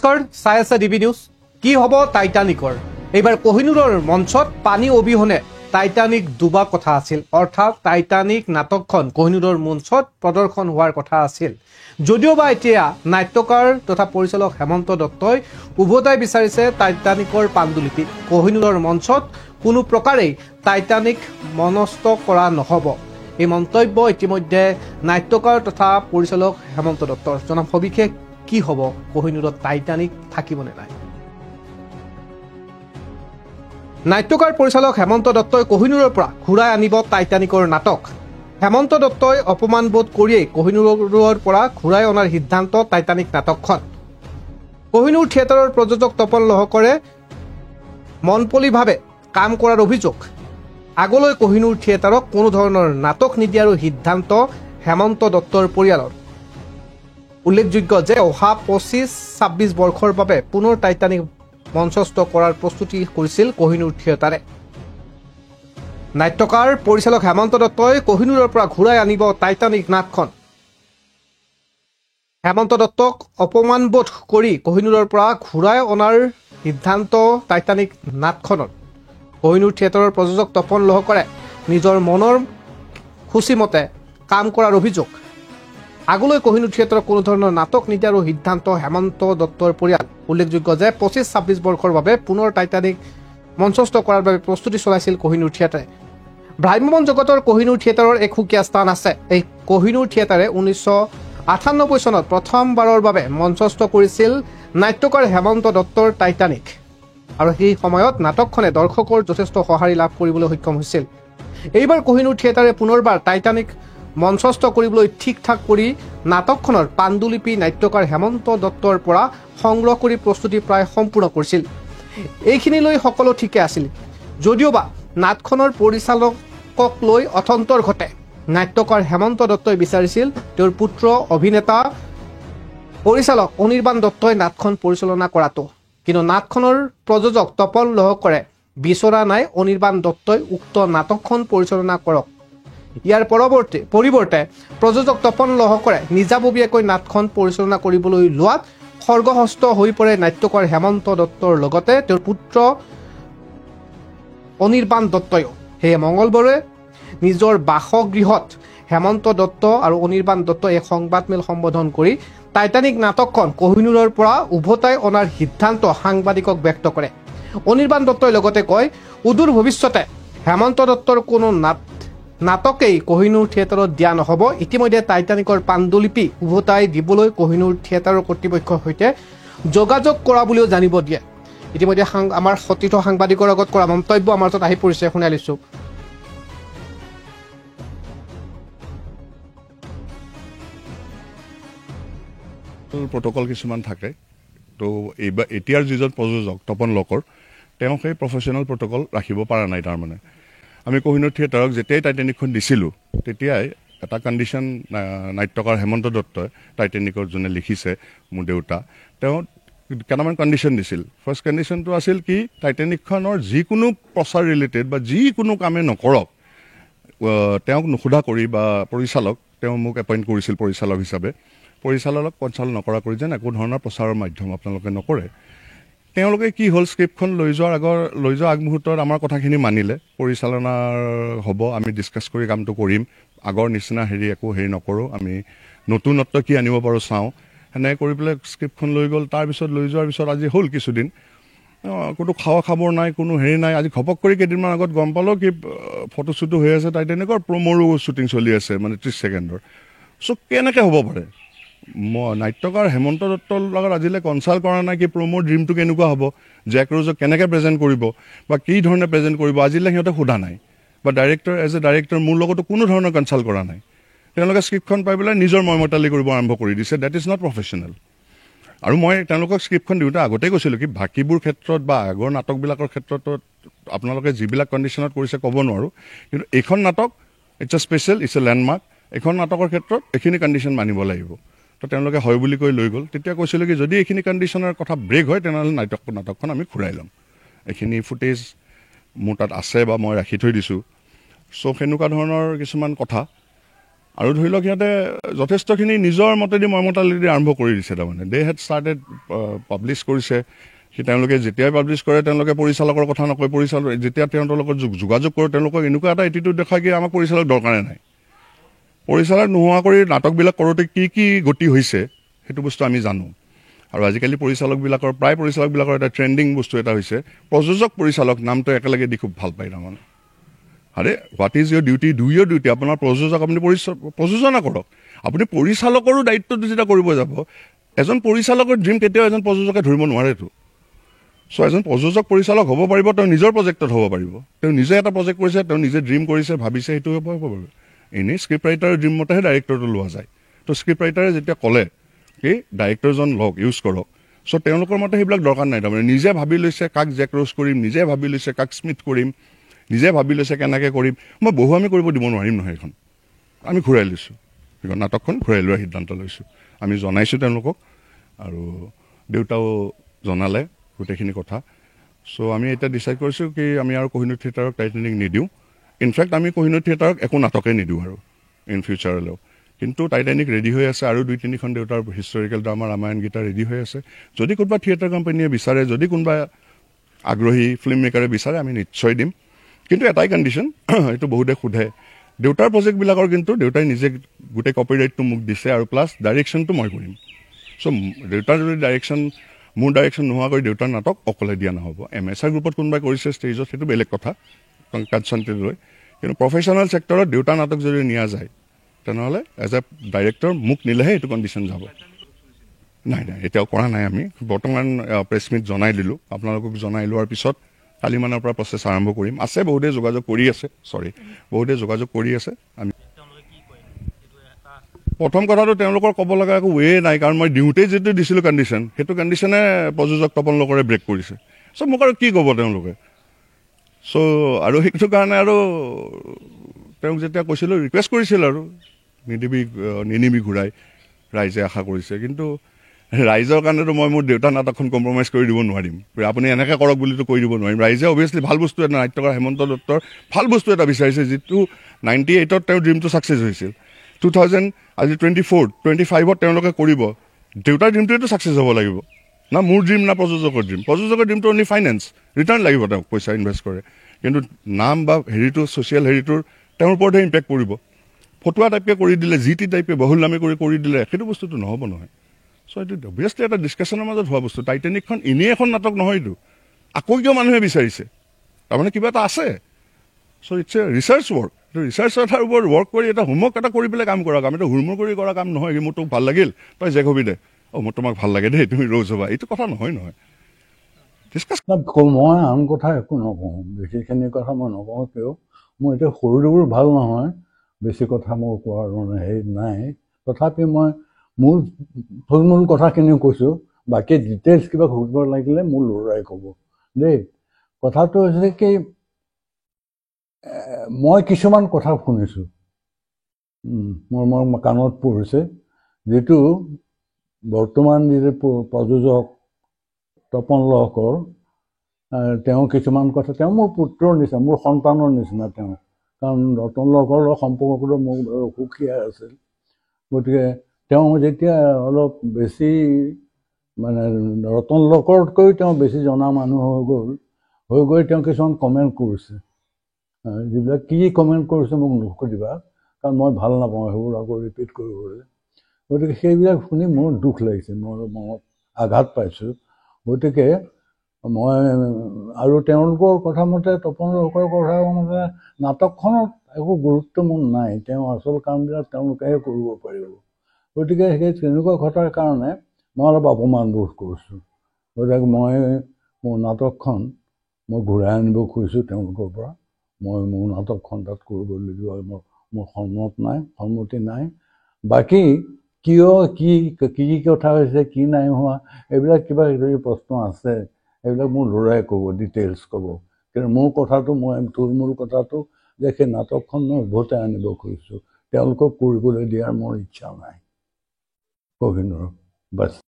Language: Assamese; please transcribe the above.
নমস্কাৰ, চাই আছে ডিবি নিউজ। কি হ'ব টাইটানিকৰ? এইবাৰ কোহিনুৰৰ মঞ্চত পানী অবিহনে টাইটানিক ডুবা কথা আছিল। অৰ্থাৎ টাইটানিক নাটকখন কোহিনুৰৰ মঞ্চত প্ৰদৰ্শন হোৱাৰ কথা আছিল। যদিওবা এতিয়া নাট্যকাৰ তথা পৰিচালক হেমন্ত দত্তই উভতাই বিচাৰিছে টাইটানিকৰ পাণ্ডুলিপি। কোহিনুৰৰ মঞ্চত কোনো প্ৰকাৰেই টাইটানিক মনস্থ কৰা নহ'ব, এই মন্তব্য ইতিমধ্যে নাট্যকাৰ তথা পৰিচালক হেমন্ত দত্তৰ। জনাম সবিশেষ কি হ'ব, কোহিনুৰত টাইটানিক থাকিবনে নাই? নাট্যকাৰ পৰিচালক হেমন্ত দত্তই কোহিনুৰৰ পৰা ঘূৰাই আনিব টাইটানিকৰ নাটক। হেমন্ত দত্তই অপমানবোধ কৰিয়েই কোহিনুৰৰ পৰা ঘূৰাই অনাৰ সিদ্ধান্ত টাইটানিক নাটকখন। কোহিনুৰ থিয়েটাৰৰ প্ৰযোজক তপন লহকৰে মনপলিভাৱে কাম কৰাৰ অভিযোগ। আগলৈ কোহিনুৰ থিয়েটাৰক কোনো ধৰণৰ নাটক নিদিয়াৰো সিদ্ধান্ত হেমন্ত দত্তৰ পৰিয়ালৰ। উল্লেখযোগ্য যে অহা 25-26 বৰ্ষৰ বাবে পুনৰ টাইটানিক মঞ্চস্থ কৰাৰ প্ৰস্তুতি কৰিছিল কোহিনুৰ থিয়েটাৰে। নাট্যকাৰ পৰিচালক হেমন্ত দত্তই কোহিনুৰৰ পৰা ঘূৰাই আনিব টাইটানিক নাটখন। হেমন্ত দত্তক অপমানবোধ কৰি কোহিনুৰৰ পৰা ঘূৰাই অনাৰ সিদ্ধান্ত টাইটানিক নাটখনৰ। কোহিনুৰ থিয়েটাৰৰ প্ৰযোজক তপন লহকৰে নিজৰ মনৰ খুচিমতে কাম কৰাৰ অভিযোগ। আগলৈ কোহিনুৰ থিয়েটাৰক কোনো ধৰণৰ নাটক নিদিয়াৰো সিদ্ধান্ত হেমন্ত দত্তৰ পৰিয়াল। উল্লেখযোগ্য যে 25-26 বৰ্ষৰ বাবে পুনৰ টাইটানিক মঞ্চস্থ কৰাৰ বাবে প্ৰস্তুতি চলাইছিল কোহিনুৰ থিয়েটাৰে। ভ্ৰাম্যমাণ জগতৰ কোহিনুৰ থিয়েটাৰৰ এক সুকীয়া স্থান আছে। এই কোহিনুৰ থিয়েটাৰে 1998 চনত প্ৰথমবাৰৰ বাবে মঞ্চস্থ কৰিছিল নাট্যকাৰ হেমন্ত দত্তৰ টাইটানিক, আৰু সেই সময়ত নাটকখনে দৰ্শকৰ যথেষ্ট সঁহাৰি লাভ কৰিবলৈ সক্ষম হৈছিল। এইবাৰ কোহিনুৰ থিয়েটাৰে পুনৰবাৰ টাইটানিক মঞ্চস্থ কৰিবলৈ ঠিক ঠাক কৰি নাটকখনৰ পাণ্ডুলিপি নাট্যকাৰ হেমন্ত দত্তৰ পৰা সংগ্ৰহ কৰি প্ৰস্তুতি প্ৰায় সম্পূৰ্ণ কৰিছিল। এইখিনিলৈ সকলো ঠিকে আছিল, যদিওবা নাটখনৰ পৰিচালকক লৈ অথন্তৰ ঘটে। নাট্যকাৰ হেমন্ত দত্তই বিচাৰিছিল তেওঁৰ পুত্ৰ অভিনেতা পৰিচালক অনিৰ্বাণ দত্তই নাটখন পৰিচালনা কৰাটো, কিন্তু নাটখনৰ প্ৰযোজক তপন লহকৰে বিচৰা নাই অনিৰ্বাণ দত্তই উক্ত নাটকখন পৰিচালনা কৰক। ইয়াৰ পৰিৱৰ্তে প্ৰযোজক তপন লহকৰে নিজাববীয়াকৈ নাটখন পৰিচালনা কৰিবলৈ লোৱাত খৰ্গহস্ত হৈ পৰে নাট্যকাৰ হেমন্ত দত্তৰ লগতে তেওঁৰ পুত্ৰ অনিৰ্বাণ দত্তয়ো। সেয়ে মঙলবাৰে নিজৰ বাসগৃহত হেমন্ত দত্ত আৰু অনিৰ্বাণ দত্তই এক সংবাদমেল সম্বোধন কৰি টাইটানিক নাটকখন কোহিনুৰৰ পৰা উভতাই অনাৰ সিদ্ধান্ত সাংবাদিকক ব্যক্ত কৰে। অনিৰ্বাণ দত্তই লগতে কয়, অদূৰ ভৱিষ্যতে হেমন্ত দত্তৰ কোনো নাটকেই কোহিনুৰ থিয়েটাৰত দিয়া নহ'ব। ইতিমধ্যে টাইটানিকৰ পাণ্ডুলিপি উভতাই দিবলৈ কোহিনুৰ থিয়েটাৰৰ কৰ্তৃপক্ষৰ সৈতে যোগাযোগ কৰা বুলিও জানিব দিয়ে। ইতিমধ্যে আমাৰ সতীৰ্থ সাংবাদিকৰ আগত কৰা মন্তব্য আমাৰ ওচৰত আহি পৰিছে, শুনাই লৈছোঁ। প্ৰট'কল কিছুমান থাকে, তো এইবাৰ এতিয়াৰ যিজন প্ৰযোজক তপন লহকৰ, তেওঁ সেই প্ৰফেশ্যনেল প্ৰট'কল ৰাখিব পৰা নাই। তাৰমানে আমি কোহিনুৰ থিয়েটাৰক যেতিয়াই টাইটানিকখন দিছিলোঁ তেতিয়াই এটা কণ্ডিশ্যন নাট্যকাৰ হেমন্ত দত্তই, টাইটানিকৰ যোনে লিখিছে মোৰ দেউতা, তেওঁ কেইটামান কণ্ডিশ্যন দিছিল। ফাৰ্ষ্ট কণ্ডিশ্যনটো আছিল কি, টাইটানিকখনৰ যিকোনো প্ৰচাৰ ৰিলেটেড বা যিকোনো কামে নকৰক, তেওঁক নোসোধা কৰি বা পৰিচালক, তেওঁ মোক এপইণ্ট কৰিছিল পৰিচালক হিচাপে, পৰিচালকক কনচাল্ট নকৰা কৰি যেন একো ধৰণৰ প্ৰচাৰৰ মাধ্যম আপোনালোকে নকৰে। তেওঁলোকে কি হ'ল, স্ক্ৰিপ্টখন লৈ যোৱাৰ আগমুহূৰ্তত আমাৰ কথাখিনি মানিলে, পৰিচালনাৰ হ'ব, আমি ডিছকাছ কৰি কামটো কৰিম, আগৰ নিচিনা একো নকৰোঁ, আমি নতুনত্ব কি আনিব পাৰোঁ চাওঁ, সেনেকৈ কৰি পেলাই স্ক্ৰিপ্টখন লৈ গ'ল। তাৰপিছত লৈ যোৱাৰ পিছত আজি হ'ল কিছুদিন, কোনো খবৰ নাই, কোনো নাই। আজি ঘপক কৰি কেইদিনমান আগত গম পালোঁ কি ফটোশ্বুটো হৈ আছে টাইটানিকৰ, প্ৰমোৰো শ্বুটিং চলি আছে, মানে 30 ছেকেণ্ডৰ। চ' কেনেকৈ হ'ব পাৰে? মই নাট্যকাৰ হেমন্ত দত্তৰ লগত আজিলৈ কনচাল্ট কৰা নাই কি প্ৰমোৰ ড্ৰিমটো কেনেকুৱা হ'ব, জেক ৰ'জক কেনেকৈ প্ৰেজেণ্ট কৰিব বা কি ধৰণে প্ৰেজেণ্ট কৰিব, আজিলৈ সিহঁতে সোধা নাই। বা ডাইৰেক্টৰ এজ এ ডাইৰেক্টৰ মোৰ লগতো কোনো ধৰণৰ কনচাল্ট কৰা নাই। তেওঁলোকে স্ক্ৰিপ্টখন পাই পেলাই নিজৰ মইমতালি কৰিব আৰম্ভ কৰি দিছে। That is not professional. আৰু মই তেওঁলোকক স্ক্ৰিপ্টখন দিওঁতে আগতেই কৈছিলোঁ কি বাকীবোৰ ক্ষেত্ৰত বা আগৰ নাটকবিলাকৰ ক্ষেত্ৰত আপোনালোকে যিবিলাক কণ্ডিশ্যনত কৰিছে ক'ব নোৱাৰোঁ, কিন্তু এইখন নাটক it's a special, it's a landmark. এইখন নাটকৰ ক্ষেত্ৰত এইখিনি কণ্ডিশ্যন মানিব লাগিব। তো তেওঁলোকে হয় বুলি কৈ লৈ গ'ল। তেতিয়া কৈছিলোঁ কি যদি এইখিনি কণ্ডিশ্যনৰ কথা ব্ৰেক হয় তেনেহ'লে নাটকখন আমি ঘূৰাই ল'ম। এইখিনি ফুটেজ মোৰ তাত আছে বা মই ৰাখি থৈ দিছোঁ। চ' সেনেকুৱা ধৰণৰ কিছুমান কথা আৰু ধৰি লওক সিহঁতে যথেষ্টখিনি নিজৰ মতেদি মৰ্মতালিদি আৰম্ভ কৰি দিছে তাৰমানে দে হেড ষ্টাৰ্টেড পাব্লিছ কৰিছে তেওঁলোকে যেতিয়াই পাব্লিছ কৰে তেওঁলোকে পৰিচালকৰ কথা নকয় পৰিচালক যেতিয়া তেওঁলোকৰ লগত যোগাযোগ কৰে তেওঁলোকক এনেকুৱা এটা এটিটিউড দেখায় কি আমাক পৰিচালক দৰকাৰে নাই পৰিচালক নোহোৱা কৰি নাটকবিলাক কৰোঁতে কি কি গতি হৈছে সেইটো বস্তু আমি জানো আৰু আজিকালি পৰিচালকবিলাকৰ প্ৰায় পৰিচালকবিলাকৰ এটা ট্ৰেণ্ডিং বস্তু এটা হৈছে প্ৰযোজক পৰিচালক নামটো একেলগে দি খুব ভাল পায় তাৰমানে আৰে what is your duty do your duty আপোনাৰ প্ৰযোজক আপুনি প্ৰযোজনা কৰক আপুনি পৰিচালকৰো দায়িত্বটো যেতিয়া কৰিব যাব এজন পৰিচালকৰ ড্ৰিম কেতিয়াও এজন প্ৰযোজকে ধৰিব নোৱাৰেতো চ' এজন প্ৰযোজক পৰিচালক হ'ব পাৰিব তেওঁ নিজৰ প্ৰজেক্টত হ'ব পাৰিব তেওঁ নিজে এটা প্ৰজেক্ট কৰিছে তেওঁ নিজে ড্ৰিম কৰিছে ভাবিছে সেইটো হ'ব পাৰিব এনেই স্ক্ৰিপ্ট ৰাইটাৰৰ ড্ৰিম মতেহে ডাইৰেক্টৰটো লোৱা যায় তো স্ক্ৰিপ্ট ৰাইটাৰে যেতিয়া ক'লে কি ডাইৰেক্টৰজন লওক ইউজ কৰক চ' তেওঁলোকৰ মতে সেইবিলাক দৰকাৰ নাই তাৰমানে নিজে ভাবি লৈছে কাক জেক ৰ'জ কৰিম নিজে ভাবি লৈছে কাক স্মিথ কৰিম নিজে ভাবি লৈছে কেনেকৈ কৰিম মই বহুৱামি কৰিব দিব নোৱাৰিম নহয় এইখন আমি ঘূৰাই লৈছোঁ সেইখন নাটকখন ঘূৰাই লোৱাৰ সিদ্ধান্ত লৈছোঁ আমি জনাইছোঁ তেওঁলোকক আৰু দেউতাও জনালে গোটেইখিনি কথা চ' আমি এতিয়া ডিচাইড কৰিছোঁ কি আমি আৰু কোহিনুৰ থিয়েটাৰক টাইটেনিক নিদিওঁ ইনফেক্ট আমি কোহিনুৰ থিয়েটাৰক একো নাটকেই নিদিওঁ আৰু ইন ফিউচাৰলৈও কিন্তু টাইটেনিক ৰেডি হৈ আছে আৰু 2-3খন দেউতাৰ historical drama Ramayana Gita ready হৈ আছে যদি কোনোবা থিয়েটাৰ কোম্পানীয়ে বিচাৰে যদি কোনোবা আগ্ৰহী ফিল্ম মেকাৰে বিচাৰে আমি নিশ্চয় দিম কিন্তু এটাই কণ্ডিশ্যন এইটো বহুতে সোধে দেউতাৰ প্ৰজেক্টবিলাকৰ কিন্তু দেউতাই নিজে গোটেই কপিৰাইটটো মোক দিছে আৰু প্লাছ ডাইৰেকশ্যনটো মই কৰিম চ' দেউতাৰ যদি মোৰ ডাইৰেকশ্যন নোহোৱাকৈ দেউতাৰ নাটক অকলে দিয়া নহ'ব MSR গ্ৰুপত কোনোবাই কৰিছে ষ্টেজত সেইটো বেলেগ কথা কনচাল্টেড লৈ কিন্তু প্ৰফেশ্যনেল ছেক্টৰত দেউতাৰ নাটক যদি নিয়া যায় তেনেহ'লে এজ এ ডাইৰেক্টৰ মোক নিলেহে এইটো কণ্ডিশ্যন যাব নাই এতিয়াও কৰা নাই আমি বৰ্তমান প্ৰেছ মিট জনাই দিলোঁ আপোনালোকক জনাই লোৱাৰ পিছত কালিমানৰ পৰা প্ৰচেছ আৰম্ভ কৰিম আছে বহুতে যোগাযোগ কৰি আছে আমি প্ৰথম কথাটো তেওঁলোকৰ ক'ব লগা একো ৱে নাই কাৰণ মই দিওঁতেই যিটো দিছিলোঁ কণ্ডিশ্যন সেইটো কণ্ডিশ্যনে প্ৰযোজক তপন লোকৰে ব্ৰেক কৰিছে চ' মোক আৰু কি ক'ব তেওঁলোকে চ' আৰু সেইটো কাৰণে আৰু তেওঁক যেতিয়া কৈছিলোঁ ৰিকুৱেষ্ট কৰিছিল আৰু নিনিবি ঘূৰাই ৰাইজে আশা কৰিছে কিন্তু ৰাইজৰ কাৰণেতো মই মোৰ দেউতাৰ নাটকখন কম্প্ৰমাইজ কৰি দিব নোৱাৰিম আপুনি এনেকৈ কৰক বুলিতো কৈ দিব নোৱাৰিম ৰাইজে অভিয়াছলি ভাল বস্তু এটা নাট্যকাৰ হেমন্ত দত্তৰ ভাল বস্তু এটা বিচাৰিছে যিটো 98ত তেওঁৰ ড্ৰিমটো ছাকচেছ হৈছিল 2024-25ত তেওঁলোকে কৰিব দেউতাৰ ড্ৰিমটোৱেতো ছাকচেছ হ'ব লাগিব না মোৰ ড্ৰিম না প্ৰযোজকৰ ড্ৰিমটো অনলি ফাইনেন্স ৰিটাৰ্ণ লাগিব তেওঁক পইচা ইনভেষ্ট কৰে কিন্তু নাম বা হেৰিটো ছ'চিয়েল হেৰিটোৰ তেওঁৰ ওপৰতহে ইম্পেক্ট পৰিব ফটুৱা টাইপকৈ কৰি দিলে যি টি টাইপকৈ বহুল নামে কৰি দিলে সেইটো বস্তুটো নহ'ব নহয় চ' এইটো অভিয়াছলি এটা ডিছকাশ্যনৰ মাজত হোৱা বস্তু টাইটেনিকখন এনেই এখন নাটক নহয়তো আকৌ কিয় মানুহে বিচাৰিছে তাৰমানে কিবা এটা আছে so' it's a research work research এটাৰ ওপৰত ৱৰ্ক কৰি এটা হোমৱৰ্ক এটা কৰি পেলাই কাম কৰা আমিতো হুৰমুৰ কৰি কৰা কাম নহয় মোৰ তোক ভাল লাগিল তই জেক হবি দে মোৰ তোমাক ভাল লাগে দেই তুমি ৰ'জ হ'বা এইটো কথা নহয় ডিছকাছ মই আন কথা একো নকওঁ বেছিখিনি কথা মই নকওঁ কিয় মোৰ এতিয়া সৰুবোৰ ভাল নহয় বেছি কথা মোৰ কোৱাৰ হেৰি নাই তথাপি মই মোৰ থুলমূল কথাখিনি কৈছোঁ বাকী ডিটেইলছ কিবা সুধিব লাগিলে মোৰ ল'ৰাই ক'ব দেই কথাটো হৈছে কি মই কিছুমান কথা শুনিছোঁ মোৰ কাণত পৰিছে যিটো বৰ্তমান যিটো প্ৰযোজক তপন লহকৰ তেওঁ কিছুমান কথা তেওঁ মোৰ পুত্ৰৰ নিচিনা মোৰ সন্তানৰ নিচিনা তেওঁ কাৰণ ৰতন লহকৰ সম্পৰ্কটো মোৰ সুখীয়া আছিল গতিকে তেওঁ যেতিয়া অলপ বেছি মানে ৰতন লহকৰতকৈ তেওঁ বেছি জনা মানুহ হৈ গৈ তেওঁ কিছুমান কমেণ্ট কৰিছে যিবিলাক কি কমেণ্ট কৰিছে মোক নুসুধিবা কাৰণ মই ভাল নাপাওঁ সেইবোৰ আকৌ ৰিপিট কৰিবলৈ গতিকে সেইবিলাক শুনি মোৰ দুখ লাগিছে মোৰ মনত আঘাত পাইছোঁ গতিকে মই আৰু তেওঁলোকৰ কথা মতে তপন লোকৰ কথা মতে নাটকখনত একো গুৰুত্ব মোৰ নাই তেওঁ আচল কামবিলাক তেওঁলোকেহে কৰিব পাৰিব গতিকে সেই তেনেকুৱা ঘটাৰ কাৰণে মই অলপ অপমান বোধ কৰিছোঁ গতিকে মই মোৰ নাটকখন মই ঘূৰাই আনিব খুজিছোঁ তেওঁলোকৰ পৰা মই মোৰ নাটকখন তাত কৰিবলগীয়া মোৰ সন্মতি নাই বাকী কিয় কি কথা হৈছে কি নাই হোৱা এইবিলাক কিবা যদি প্ৰশ্ন আছে এইবিলাক মোৰ ল'ৰাই ক'ব ডিটেইলছ ক'ব কিন্তু মোৰ কথাটো মই থুলমূল কথাটো যে সেই নাটকখন মই উভতাই আনিব খুজিছোঁ তেওঁলোকক কৰিবলৈ দিয়াৰ মোৰ ইচ্ছা নাই কোহিনুৰ বাছ